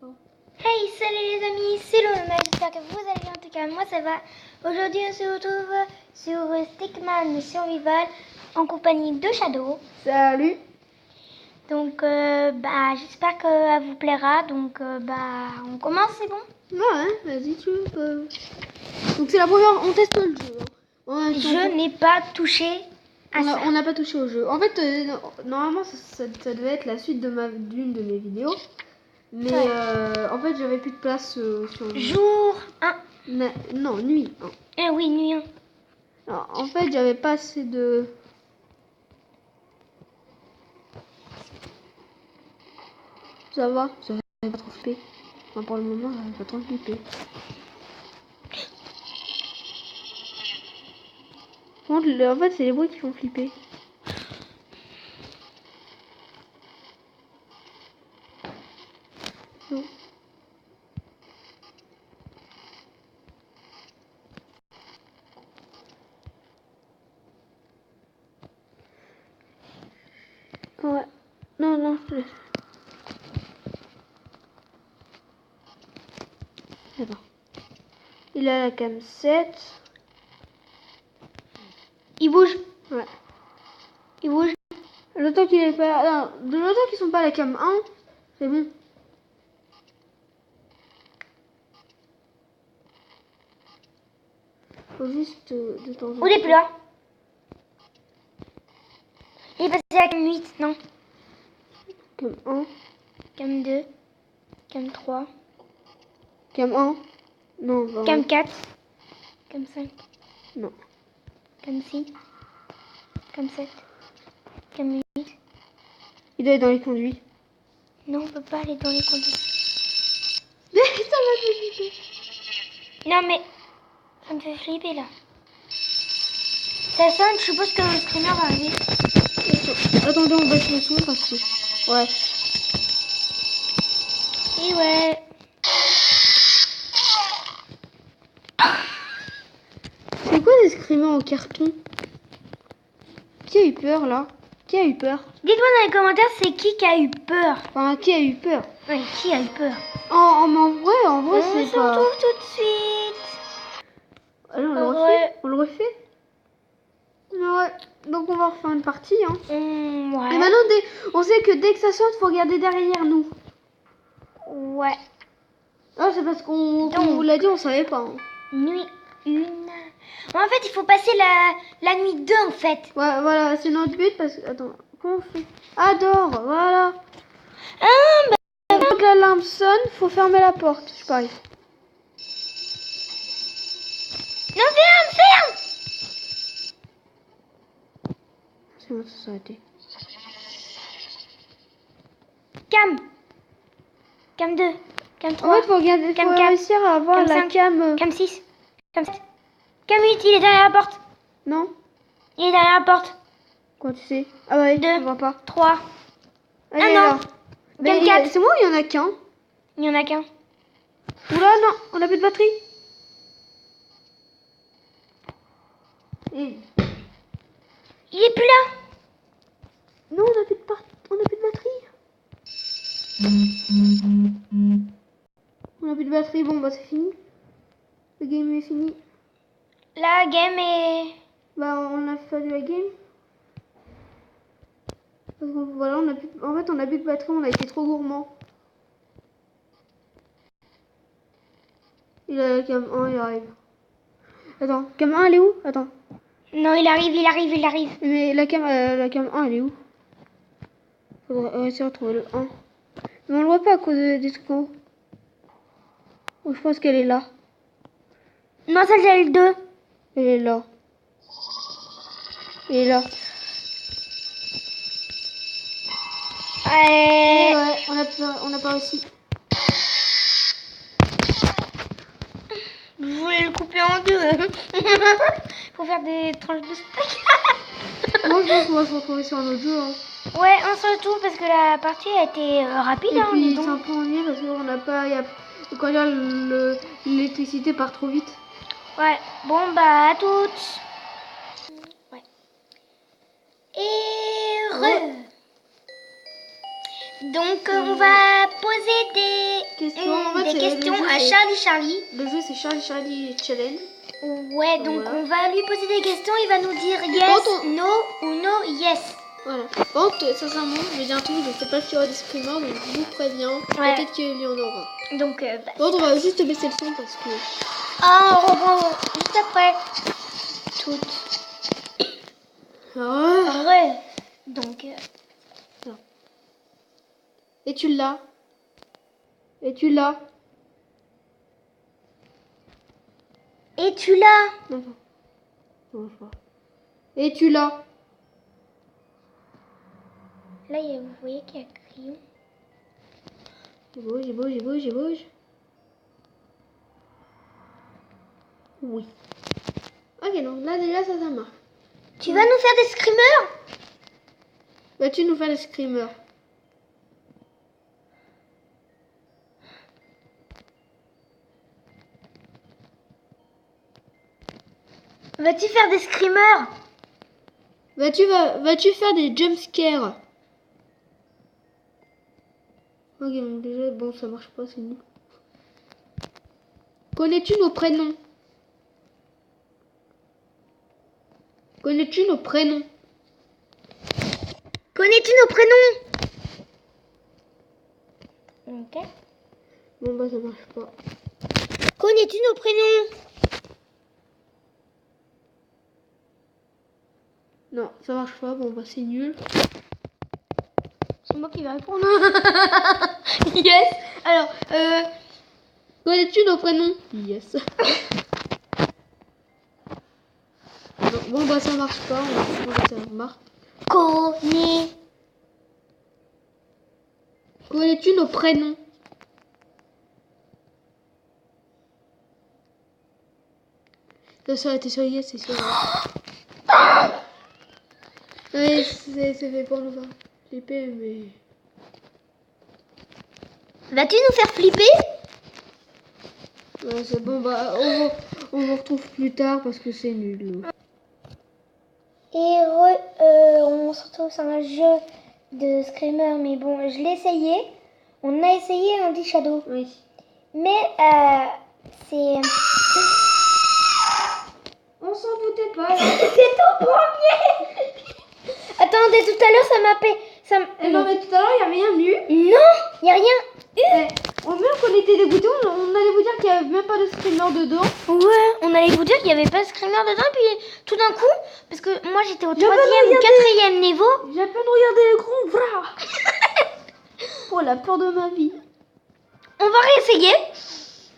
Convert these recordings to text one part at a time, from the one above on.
pas. Hey, salut les amis, c'est Luna, j'espère que vous allez bien, en tout cas moi ça va. Aujourd'hui on se retrouve sur Stickman Survival en compagnie de Shadow. Salut. Donc j'espère qu'elle vous plaira, donc on commence, c'est bon? Ouais, vas-y, tu peux. Donc c'est la première, on teste le jeu. Hein. Je n'ai pas touché à ça. On n'a pas touché au jeu. En fait, normalement ça devait être la suite d'une de mes vidéos. Mais Ouais. en fait j'avais plus de place sur le... Jour 1. Non, nuit 1. Oui, nuit 1. Alors, en fait j'avais pas assez de... Ça va, ça va pas trop flipper. Enfin, pour le moment ça va pas trop flipper. En fait c'est les bruits qui font flipper. Non. Ouais. Non, je te laisse. D'accord. Il a la cam 7. Il bouge. Ouais. Il bouge. Le temps qu'il est pas... Non, de l'autre qu'ils sont pas à la cam 1, c'est bon. Faut juste de temps en temps. Où il est plus là? Il est passé à la cam 8, non? Cam 1. Cam 2. Cam 3. Cam 1. Non, bah, Cam 4. Cam 5. non. Cam 6. Cam 7. Cam 8. Il doit être dans les conduits. Non, on peut pas aller dans les conduits. Ça m'a fait flipper. Non, mais ça me fait flipper là. Ça sonne, je suppose que mon streamer va arriver. Attendez, on baisse le son parce que... Ouais. Et ouais. C'est quoi des screamers en carton? Qui a eu peur là? Qui a eu peur? Dites-moi dans les commentaires, c'est qui a eu peur? Enfin, qui a eu peur? Oui, qui a eu peur? En vrai, On c'est se pas... retrouve tout de suite. Allez, on le Ouais. refait? On le refait? Ouais. Donc on va refaire une partie, hein. Ouais. Et maintenant, on sait que dès que ça saute, faut regarder derrière nous. Ouais. Ah, c'est parce qu'on comme on vous l'a dit, on savait pas. Hein. Nuit 1. En fait, il faut passer la nuit 2 en fait. Ouais, voilà, c'est notre but parce que... Attends, comment on fait? Adore, voilà. Ah, bah... Donc la lampe sonne, faut fermer la porte. Je parie. Non, ferme. C'est bon, ça s'est arrêté. Cam. Cam 2. Cam 3. En fait, faut regarder, Cam faut 4. réussir à avoir Cam la 5. cam... Cam 6. Cam 7. Cam 8, il est derrière la porte. Non? Il est derrière la porte. Quoi, tu sais? Ah ouais, 2. je vois pas. 3. Allez, non. alors. Cam 4. C'est moi ou il y en a qu'un? Il n'y en a qu'un. Oula, non, on a plus de batterie. Et... Il est plus là. Non, on a plus de batterie. On a plus de batterie, bon bah c'est fini. Le game est fini. La game est... Bah on a fait la game. Parce que voilà, en fait on a plus de batterie, on a été trop gourmand. Il a la cam 1, il arrive. Attends, cam 1 elle est où? Attends. Non, il arrive. Mais la cam 1 elle est où? Faudrait essayer de retrouver le 1. Mais on le voit pas à cause des trucs en haut. Oh, je pense qu'elle est là. Non, ça c'est le 2. Elle est là. Elle est là. Ouais, on a pas réussi. Je voulais le couper en deux. Faut faire des tranches de steak. Moi je pense qu'on va se retrouver sur un autre jeu. Hein. Ouais, on se retrouve parce que la partie a été rapide. Et puis dis c'est un donc. peu ennuyé parce qu'on n'a pas... Quand l'électricité part trop vite. Ouais, bon bah à toutes. Ouais. Et Donc on va poser des des c'est questions le jeu, à c'est- Charlie. Le jeu c'est Charlie Challenge. Ouais, donc Voilà. on va lui poser des questions, il va nous dire yes, Quand on- no ou no, yes. Voilà. Par contre, sincèrement, je vais dire un truc, je sais pas s'il y aura des screamers, donc je vous préviens. Ouais. Peut-être qu'il y en aura. Donc, Par contre, on va juste baisser le son parce que. on reprend juste après. Toutes. Ah. Ouais. Donc, Et tu l'as. Et tu l'as. et tu l'as. Non, non. Non, je vois. Et tu l'as. Là, vous voyez qu'il y a crayon. J'ai bouge. Oui. Ok, donc là déjà ça marche. Tu vas nous faire des screamers? Vas-tu nous faire les screamers? Vas-tu faire des screamers? Vas-tu faire des jumpscares? Ok, donc déjà, bon, ça marche pas, c'est nul. Connais-tu nos prénoms? Connais-tu nos prénoms? Connais-tu nos prénoms? Ok. Bon, bah, ça marche pas. Connais-tu nos prénoms? Non, ça marche pas, bon, bah, c'est nul. C'est moi qui vais répondre. Yes. Alors, Connais-tu nos prénoms? Yes. Non, bon, bah, ça marche pas, on va que ça marche. Connais-tu nos prénoms? Ça aurait été sur yes, c'est sûr. Ouais, c'est fait pour nous faire flipper, mais... Vas-tu nous faire flipper? Ouais, c'est bon, bah, on vous retrouve plus tard parce que c'est nul. Et on se retrouve sur un jeu de Screamer, mais bon, je l'ai essayé. On a essayé Andy Shadow. Oui. Mais c'est... On s'en doutait pas. C'est ton premier. Attendez, tout à l'heure, ça m'a fait... Non, mais tout à l'heure, il y avait rien eu. Non, il n'y a rien eu. Même qu'on était dégoûtés, on allait vous dire qu'il n'y avait même pas de screamer dedans. Ouais, on allait vous dire qu'il n'y avait pas de Screamer dedans, puis tout d'un coup, parce que moi j'étais au J'ai à peine 3e ou regardé. 4e niveau. J'ai à peine regardé l'écran, voilà. Oh, la peur de ma vie. On va réessayer.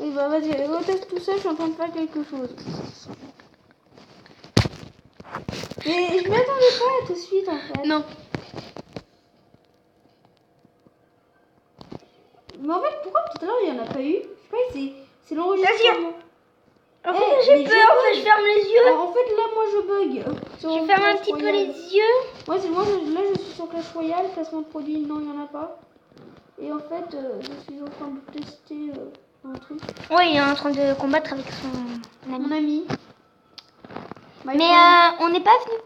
Et bah, vas-y, reteste tout seul, je suis en train de faire quelque chose. Mais je m'attendais pas tout de suite, en fait. Non. Mais en fait, pourquoi tout à l'heure, il n'y en a pas eu? Je sais pas, c'est l'enregistrement. En Eh, fait, j'ai mais peur, je je ferme les yeux. En fait, là, moi, je bug. Je ferme un petit peu les yeux. Ouais, c'est moi, là, je suis sur Clash Royale, classement de produits, non, il n'y en a pas. Et en fait, je suis en train de tester un truc. Oui, il est en train de combattre avec son Mon ami. ami. Mais on n'est pas venu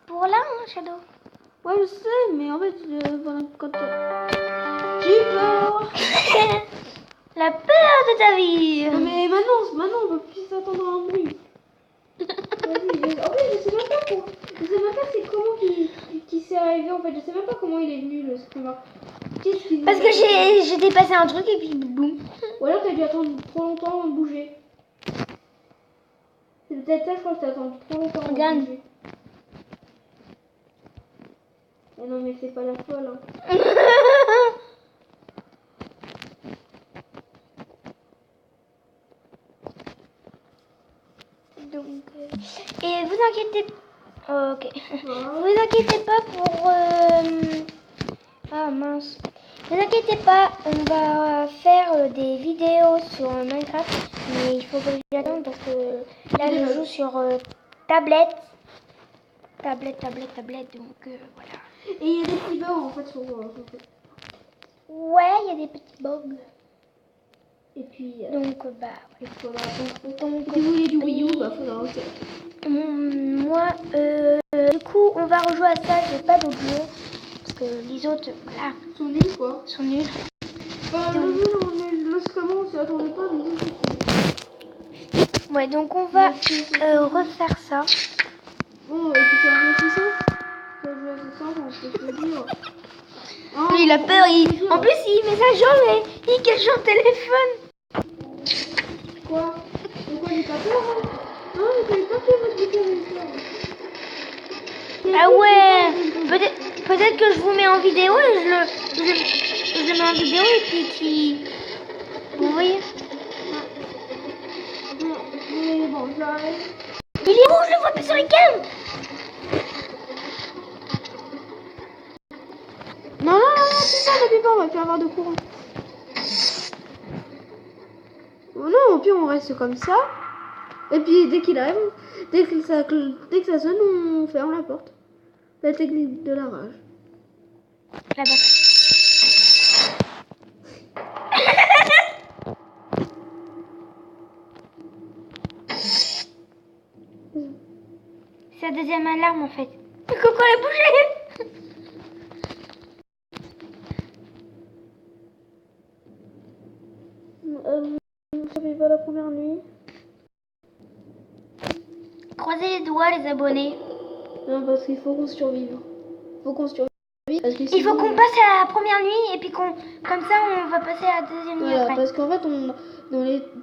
pour là, hein, Shadow. Ouais, je sais, mais en fait, voilà, quand... J'ai eu peur. La peur de ta vie. Non, mais maintenant, on peut plus s'attendre à un bruit. Vas-y, en fait, je sais même pas c'est comment qui s'est arrivé, en fait. Je sais même pas comment il est venu, le screamer. Qu'est-ce qu'il Parce que j'ai dépassé un truc et puis boum. Ou alors t'as dû attendre trop longtemps avant de bouger. C'est peut-être ça, je crois que t'as attendu trop longtemps avant Regarde. de bouger. Mais non, mais c'est pas la folle, hein. Donc, et vous inquiétez... ok. Voilà. Vous inquiétez pas pour... Ah mince. Vous inquiétez pas, on va faire des vidéos sur Minecraft. Mais il faut que j'attende parce que là je joue sur tablette. Tablette. Donc voilà. Et il y a des petits bugs en fait sur Ouais, il y a des petits bugs. Et puis, Donc bah... il faudra... Donc, si vous voulez du Wii U, bah faudra aussi. Moi, du coup, on va rejouer à ça. J'ai pas d'autres jeux. Parce que les autres, voilà, Ils sont nuls quoi. sont nuls. Enfin, le jeu, on le commence, m'attendais pas, mais non, c'est Ouais, donc on va refaire ça. bon, et puis c'est rafraîchissant. C'est rafraîchissant, on peut se le dire. Non, Il a peur, on peut se dire. en plus il met sa jambe et il cache son téléphone. Quoi? Pourquoi j'ai pas peur, hein? Non, mais j'avais pas fait votre vidéo avec toi. Ah ouais, peut-être que je vous mets en vidéo et je le mets en vidéo et puis vous voyez. Mais bon, j'arrête. Il est rouge, je le vois plus sur les cams. Non, t'appuie pas, on va plus avoir de courant. Oh non, au pire, on reste comme ça. Et puis, dès qu'il arrive, dès que ça sonne, on ferme la porte. La technique de la rage. Là-bas. C'est la deuxième alarme en fait. Coco elle a bougé. Ça fait pas la première nuit. Croisez les doigts les abonnés. Non, parce qu'il faut qu'on survive. Parce que Il faut sinon, qu'on passe à la première nuit et puis comme ça on va passer à la deuxième nuit voilà, après. parce qu'en fait,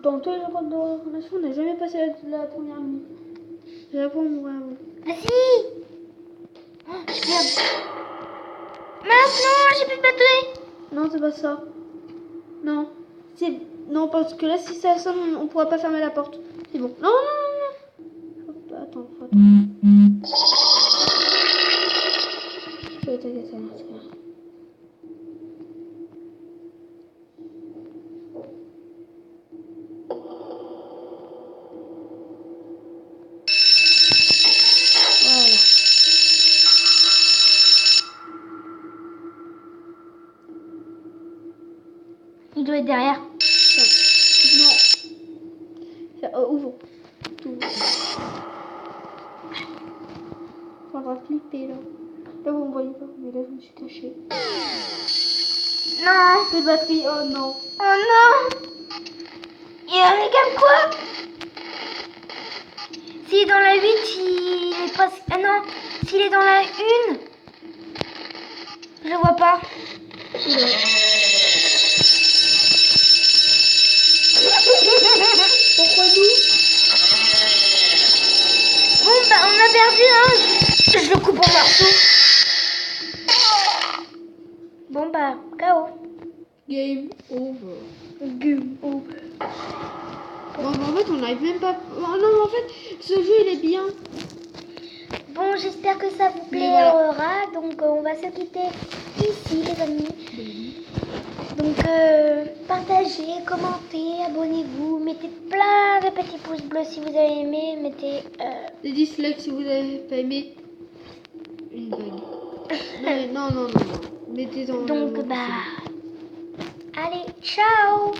dans tous les jours de relation, on n'a jamais passé la première nuit. J'ai la première nuit avant. Vas-y. Oh, je perds. Mince non, j'ai plus de batterie. Non, c'est pas ça. Non. Non, parce que là, si ça sonne, on pourra pas fermer la porte. C'est bon. Non. Faut attendre. Je vais attaquer ça. Voilà. Il doit être derrière. Non. Ouvre. Tout. On va flipper là. Là, vous me voyez pas, mais là, je me suis cachée. Non. Plus de batterie. Oh non. Oh non. Il y a un comme quoi. S'il est dans la 8, il est pas... Ah non. S'il est dans la 1, je vois pas. Pourquoi nous? Bon bah on a perdu hein. Je le coupe en morceaux. Bon bah KO. Game over. Game over. Bon, bah, en fait, on n'arrive même pas. Oh, non, mais en fait, ce jeu il est bien. Bon j'espère que ça vous Mais voilà. plaira. Donc on va se quitter ici les amis. Donc partagez, commentez, abonnez-vous, mettez plein de petits pouces bleus si vous avez aimé, mettez Des dislikes si vous n'avez pas aimé. Une blague. Non. Mettez dans donc bah allez ciao.